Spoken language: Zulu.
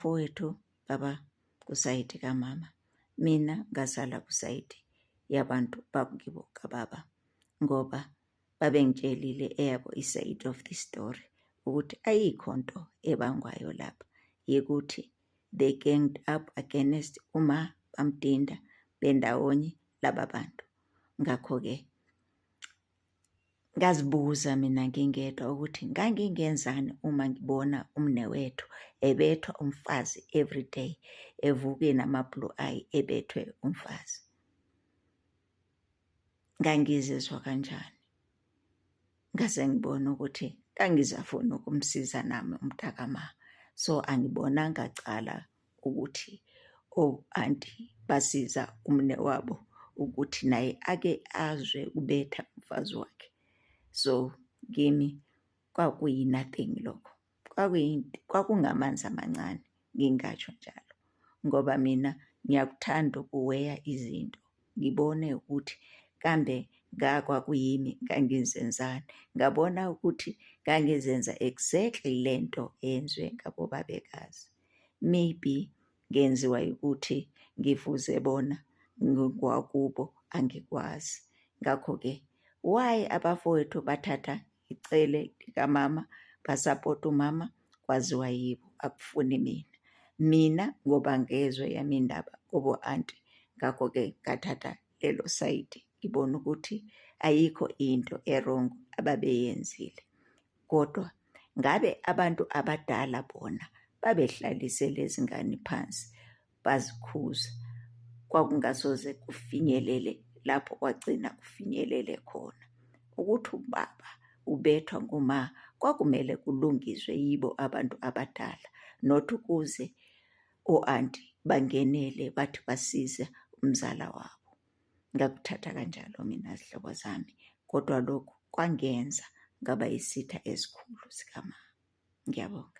Abafowethu baba kusayidi kamama, mina ngasala kusayidi yabantu bakubo kababa, ngoba babengitshelile eyabo i-side of the story ukuthi ayikho nto ebangwayo lapha, yikuthi they ganged up against uma bamdinda bendawonye laba bantu. Ngakho-ke ngazibuza mina ngingedwa ukuthi ngangingenzani uma ngibona umnewethu ebethwa umfazi everyday, evuke nama-blue eye ebethwe umfazi. Ngangizizwa kanjani? Ngase ngibona ukuthi ngangizafuna ukumsiza nami umntakama. So angibonanga cala ukuthi o-anti basiza umne wabo ukuthi naye ake azwe ubetha umfazi wakhe. So kimi kwakuyi-nothing lokho, kwakungamanzi amancane, ngingatsho njalo, ngoba mina ngiyakuthanda ukuweya izinto, ngibone ukuthi kambe kwakwakuyimi ngangizenzani. Ngabona ukuthi ngangizenza exactly lento eyenziwe ngabobabekazi. Maybe ngenziwa ukuthi ngifuze bona ngikwakubo, angikwazi. Ngakho-ke why abafowethu bathatha icele likamama, basapota umama, kwaziwa yibo, akufuni mina. Mina ngoba ngezwe yami indaba kobo anti, ngakho-ke ngathatha lelo sayidi, ngibona ukuthi ayikho into erongo ababeyenzile. Kodwa ngabe abantu abadala bona babehlalise lezi ngane phansi bazikhuza, kwakungasoze kufinyelele lapho kwagcina kufinyelele khona. Ukuthi ubaba ubethwa nguma kwakumele kulungiswe yibo abantu abadala, not ukuze o-anti bangenele bathi basize umzala wabo. Ngakuthatha kanjalo mina zihlobo zami, kodwa lokhu kwangenza ngaba yisitha esikhulu sikamama. Ngiyabonga.